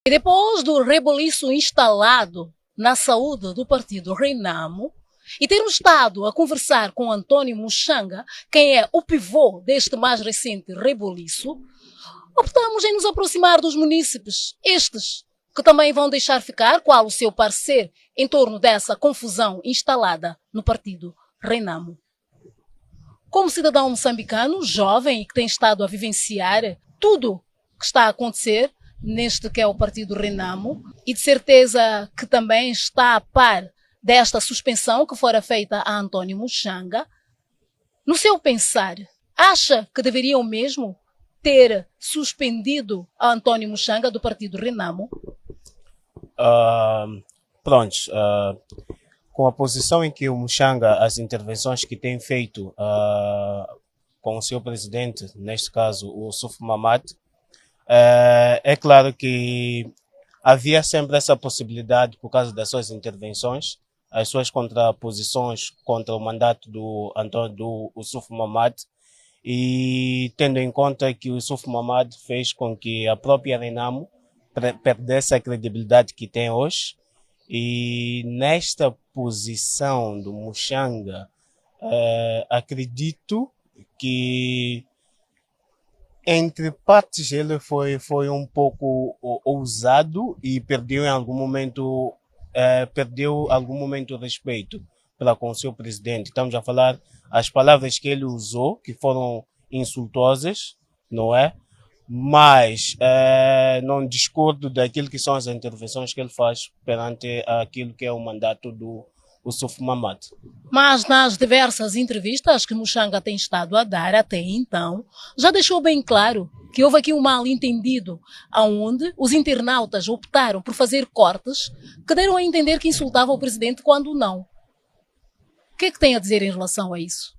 E depois do reboliço instalado na saúde do partido Renamo, e termos estado a conversar com António Muxanga, quem é o pivô deste mais recente reboliço, optamos em nos aproximar dos munícipes, estes que também vão deixar ficar qual o seu parecer em torno dessa confusão instalada no partido Renamo. Como cidadão moçambicano, jovem e que tem estado a vivenciar tudo que está a acontecer neste que é o partido Renamo, e de certeza que também está a par desta suspensão que fora feita a António Muxanga, no seu pensar, acha que deveriam mesmo ter suspendido a António Muxanga do partido Renamo? Prontos, com a posição em que o Muxanga, as intervenções que tem feito com o seu presidente, neste caso o Suf Mamad, é claro que havia sempre essa possibilidade, por causa das suas intervenções, as suas contraposições contra o mandato do Suf Mamad, e tendo em conta que o Suf Mamad fez com que a própria Renamo perdesse a credibilidade que tem hoje. E nesta posição do Muxanga, acredito que entre partes ele foi um pouco ousado e perdeu em algum momento o respeito para com o seu presidente. Estamos a falar as palavras que ele usou, que foram insultuosas, não é? Mas não discordo daquilo que são as intervenções que ele faz perante aquilo que é o mandato do Suf Mamad. Mas nas diversas entrevistas que Muxanga tem estado a dar até então, já deixou bem claro que houve aqui um mal-entendido, onde os internautas optaram por fazer cortes que deram a entender que insultava o presidente quando não. O que é que tem a dizer em relação a isso?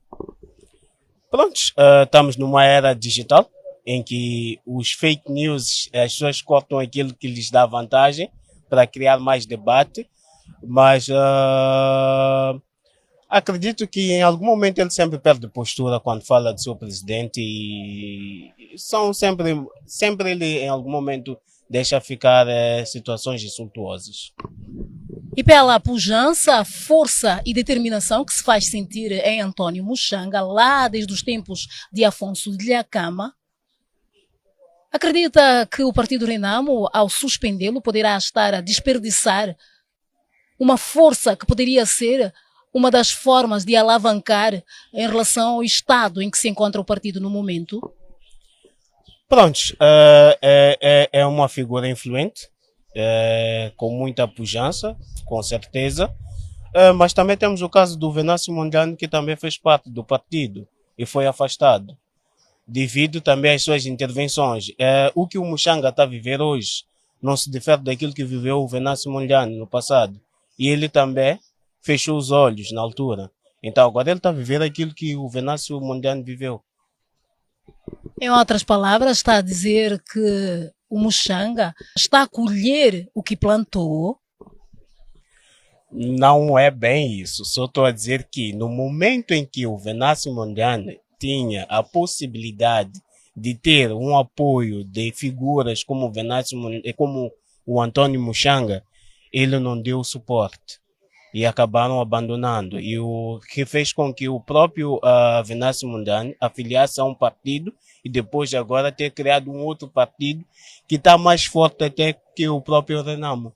Prontos, estamos numa era digital, em que os fake news, as pessoas cortam aquilo que lhes dá vantagem para criar mais debate, mas acredito que em algum momento ele sempre perde postura quando fala do seu presidente, e sempre ele em algum momento deixa ficar situações insultuosas. E pela pujança, força e determinação que se faz sentir em António Muxanga, lá desde os tempos de Afonso de Lhakama, acredita que o partido Renamo, ao suspendê-lo, poderá estar a desperdiçar uma força que poderia ser uma das formas de alavancar em relação ao estado em que se encontra o partido no momento? Prontos, é uma figura influente, com muita pujança, com certeza, mas também temos o caso do Venâncio Mondlane, que também fez parte do partido e foi afastado devido também às suas intervenções. O que o Muxanga está a viver hoje não se difere daquilo que viveu o Venâncio Mondlane no passado. E ele também fechou os olhos na altura. Então agora ele está a viver aquilo que o Venâncio Mondlane viveu. Em outras palavras, está a dizer que o Muxanga está a colher o que plantou? Não é bem isso. Só estou a dizer que no momento em que o Venâncio Mondlane tinha a possibilidade de ter um apoio de figuras como o António Muxanga, ele não deu suporte e acabaram abandonando. E o que fez com que o próprio Venâncio Mondlane afiliasse a um partido e depois de agora ter criado um outro partido que está mais forte até que o próprio Renamo.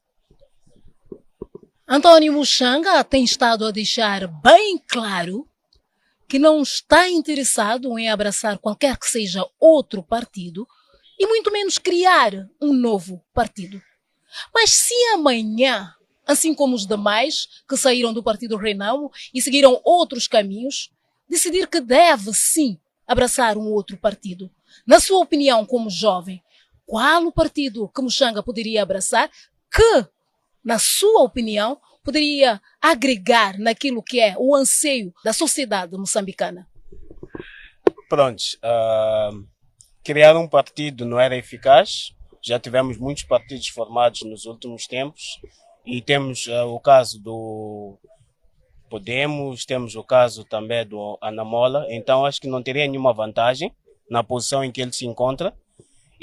António Muxanga tem estado a deixar bem claro que não está interessado em abraçar qualquer que seja outro partido e muito menos criar um novo partido. Mas se amanhã, assim como os demais que saíram do partido Renamo e seguiram outros caminhos, decidir que deve sim abraçar um outro partido, na sua opinião como jovem, qual o partido que Muxanga poderia abraçar que, na sua opinião, poderia agregar naquilo que é o anseio da sociedade moçambicana? Prontos, criar um partido não era eficaz. Já tivemos muitos partidos formados nos últimos tempos e temos o caso do Podemos, temos o caso também do Anamola. Então acho que não teria nenhuma vantagem na posição em que ele se encontra.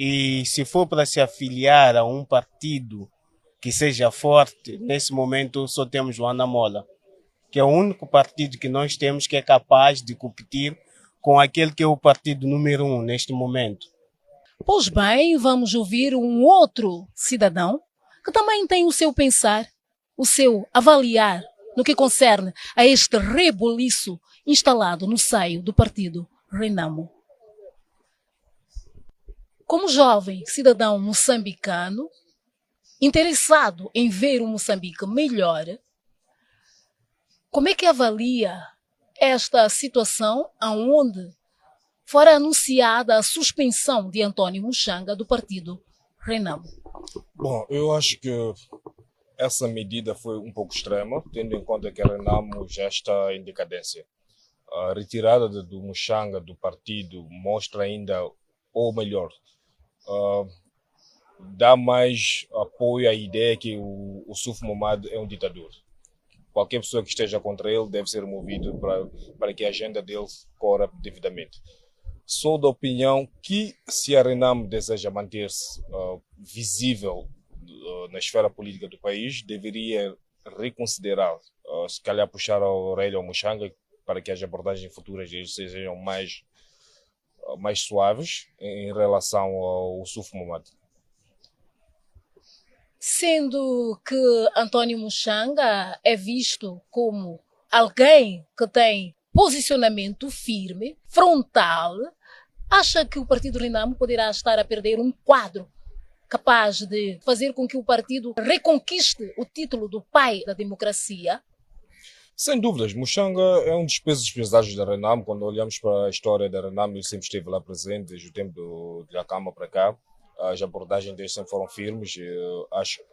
E se for para se afiliar a um partido que seja forte, nesse momento só temos o Anamola, que é o único partido que nós temos que é capaz de competir com aquele que é o partido número 1 neste momento. Pois bem, vamos ouvir um outro cidadão que também tem o seu pensar, o seu avaliar no que concerne a este rebuliço instalado no seio do partido Renamo. Como jovem cidadão moçambicano, interessado em ver o Moçambique melhor, como é que avalia esta situação onde fora anunciada a suspensão de Antônio Mushanga do partido Renamo? Bom, eu acho que essa medida foi um pouco extrema, tendo em conta que a Renamo já está em decadência. A retirada do Mushanga do partido mostra ainda, ou melhor, dá mais apoio à ideia que o Yusuf Mahamat é um ditador. Qualquer pessoa que esteja contra ele deve ser removido para que a agenda dele corra devidamente. Sou da opinião que, se a Renamo deseja manter-se visível na esfera política do país, deveria reconsiderar, se calhar puxar a orelha ao Mushanga para que as abordagens futuras deles sejam mais suaves em relação ao Yusuf Mahamat. Sendo que Antônio Mushanga é visto como alguém que tem posicionamento firme, frontal, acha que o partido Renamo poderá estar a perder um quadro capaz de fazer com que o partido reconquiste o título do pai da democracia? Sem dúvidas, Mushanga é um dos pesos pesados da Renamo. Quando olhamos para a história da Renamo, ele sempre esteve lá presente, desde o tempo de Jacama para cá. As abordagens deles sempre foram firmes. Acho que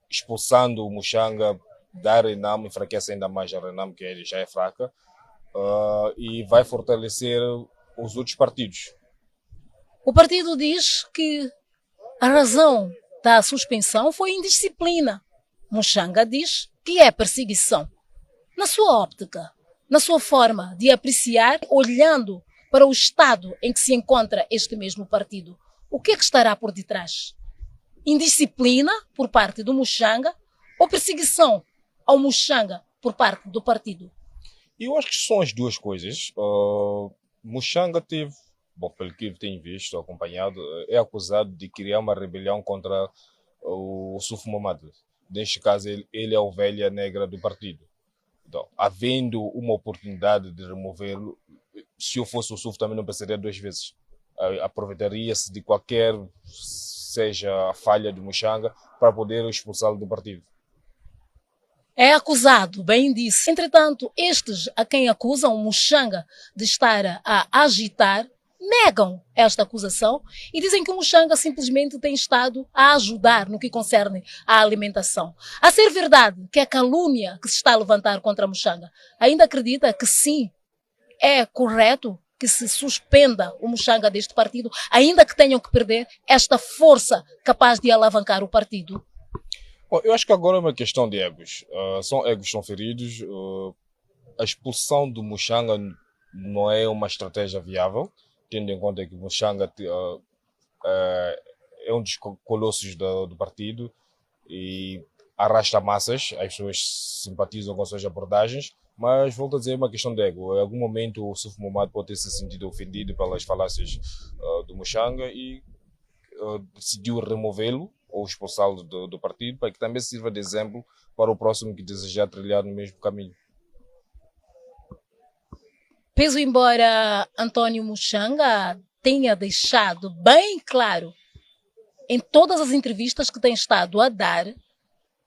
expulsando o Mushanga da Renamo, enfraquece ainda mais a Renamo, que já é fraca, e vai fortalecer os outros partidos. O partido diz que a razão da suspensão foi indisciplina. Mushanga diz que é perseguição. Na sua óptica, na sua forma de apreciar, olhando para o estado em que se encontra este mesmo partido, o que é que estará por detrás? Indisciplina por parte do Mushanga ou perseguição ao Mushanga por parte do partido? Eu acho que são as duas coisas. Mushanga teve, bom, pelo que eu tenho visto, acompanhado, é acusado de criar uma rebelião contra o Yusuf Mahamat. Neste caso, ele é a ovelha negra do partido. Então, havendo uma oportunidade de removê-lo, se eu fosse o Yusuf também não pensaria duas vezes. Aproveitaria-se de qualquer seja a falha de Mushanga para poder expulsá-lo do partido. É acusado, bem disse. Entretanto, estes a quem acusam o Mushanga de estar a agitar, negam esta acusação e dizem que o Mushanga simplesmente tem estado a ajudar no que concerne à alimentação. A ser verdade que a calúnia que se está a levantar contra Mushanga, ainda acredita que sim, é correto que se suspenda o Mushanga deste partido, ainda que tenham que perder esta força capaz de alavancar o partido? Bom, eu acho que agora é uma questão de egos. São egos que são feridos. A expulsão do Mushanga não é uma estratégia viável, tendo em conta que o Mushanga é um dos colossos do partido e arrasta massas. As pessoas simpatizam com suas abordagens, mas volto a dizer, é uma questão de ego. Em algum momento o Yusuf Mahamat pode ter se sentido ofendido pelas falácias do Mushanga e decidiu removê-lo ou expulsá-lo do partido, para que também sirva de exemplo para o próximo que desejar trilhar no mesmo caminho. Peso embora Antônio Mushanga tenha deixado bem claro em todas as entrevistas que tem estado a dar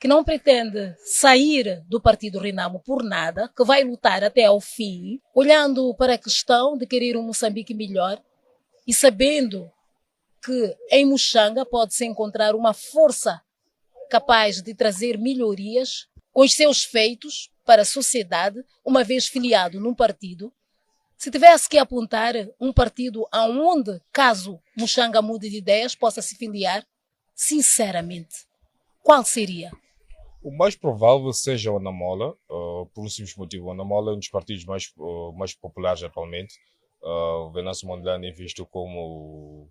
que não pretende sair do partido Renamo por nada, que vai lutar até ao fim, olhando para a questão de querer um Moçambique melhor e sabendo que em Mushanga pode-se encontrar uma força capaz de trazer melhorias com os seus feitos para a sociedade, uma vez filiado num partido. Se tivesse que apontar um partido aonde, caso Mushanga mude de ideias, possa se filiar, sinceramente, qual seria? O mais provável seja o Anamola, por um simples motivo. O Anamola é um dos partidos mais populares atualmente. O Venâncio Mondlane é visto como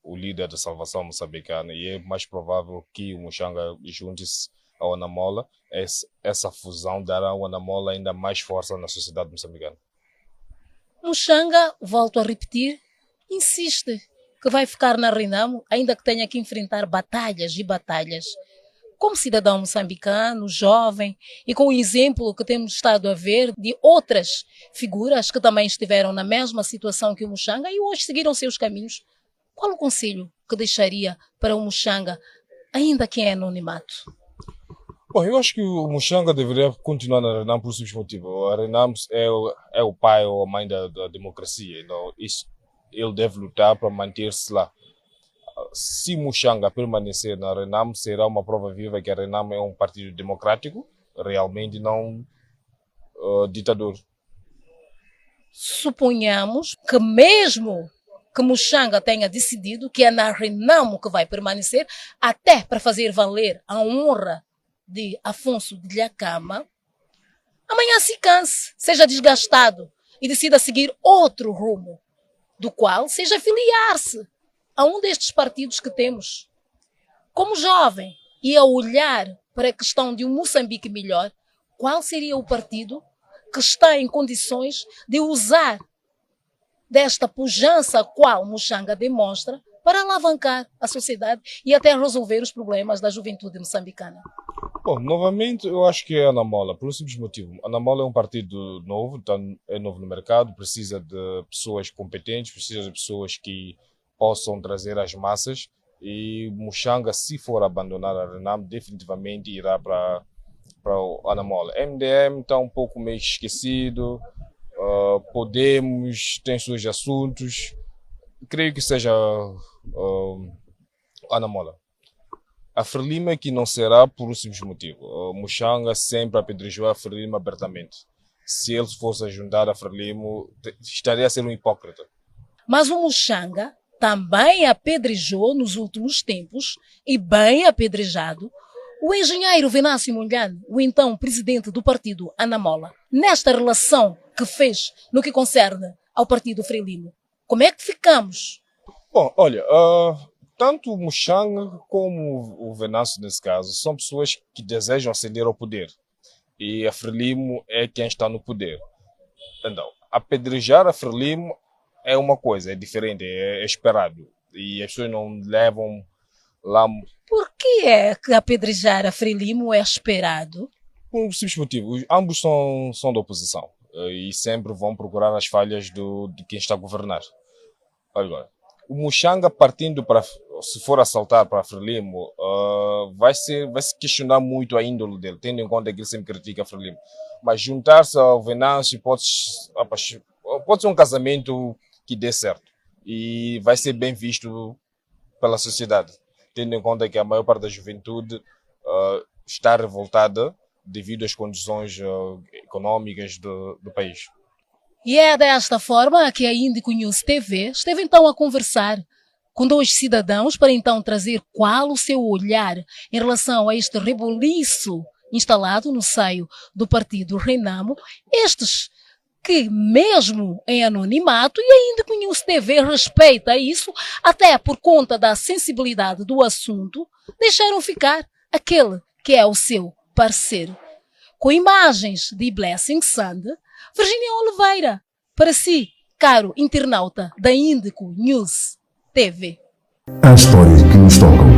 o líder da salvação moçambicana e é mais provável que o Mushanga junte-se ao Anamola. Essa fusão dará ao Anamola ainda mais força na sociedade moçambicana. Mushanga, volto a repetir, insiste que vai ficar na Renamo, ainda que tenha que enfrentar batalhas e batalhas. Como cidadão moçambicano, jovem, e com o exemplo que temos estado a ver de outras figuras que também estiveram na mesma situação que o Mushanga e hoje seguiram seus caminhos, qual o conselho que deixaria para o Mushanga, ainda que em anonimato? Bom, eu acho que o Mushanga deveria continuar na Renamo por um simples motivo. A Renamo é o pai ou a mãe da democracia. Então, ele deve lutar para manter-se lá. Se Mushanga permanecer na Renamo, será uma prova viva que a Renamo é um partido democrático, realmente não ditador. Suponhamos que mesmo que Mushanga tenha decidido que é na Renamo que vai permanecer, até para fazer valer a honra de Afonso de Dhlakama, amanhã se canse, seja desgastado e decida seguir outro rumo, do qual seja filiar-se a um destes partidos que temos. Como jovem e a olhar para a questão de um Moçambique melhor, qual seria o partido que está em condições de usar desta pujança a qual Mushanga demonstra para alavancar a sociedade e até resolver os problemas da juventude moçambicana? Bom, novamente eu acho que é a Anamola, por um simples motivo. A Anamola é um partido novo, é novo no mercado, precisa de pessoas competentes, precisa de pessoas que possam trazer as massas, e Mushanga, se for abandonar a Renamo, definitivamente irá para o Anamola. MDM está um pouco meio esquecido, Podemos tem seus assuntos, creio que seja Anamola. A Frelimo é que não será por um simples motivo. Mushanga sempre apedrejou a Frelimo abertamente. Se ele fosse a juntar a Frelimo, estaria a ser um hipócrita. Mas o Mushanga também apedrejou nos últimos tempos, e bem apedrejado, o engenheiro Venâncio Mondlane, o então presidente do partido Anamola. Nesta relação que fez no que concerne ao partido Frelimo, como é que ficamos? Bom, olha, tanto o Mushanga como o Venâncio, nesse caso, são pessoas que desejam ascender ao poder. E a Frelimo é quem está no poder. Então, apedrejar a Frelimo é uma coisa, é diferente, é esperado. E as pessoas não levam lá. Por que é que apedrejar a Frelimo é esperado? Por um simples motivo. Ambos são da oposição. E sempre vão procurar as falhas de quem está a governar. Agora, o Mushanga partindo para, se for assaltar para a Frelimo, vai se questionar muito a índole dele, tendo em conta que ele sempre critica a Frelimo. Mas juntar-se ao Venâncio pode ser um casamento que dê certo e vai ser bem visto pela sociedade, tendo em conta que a maior parte da juventude está revoltada devido às condições econômicas do país. E é desta forma que a Índico News TV esteve então a conversar com dois cidadãos para então trazer qual o seu olhar em relação a este rebuliço instalado no seio do partido Renamo, estes que mesmo em anonimato, e a Índico News TV respeita isso, até por conta da sensibilidade do assunto, deixaram ficar aquele que é o seu parceiro. Com imagens de Blessing Sand, Virginia Oliveira, para si, caro internauta da Índico News TV. Há histórias que nos tocam.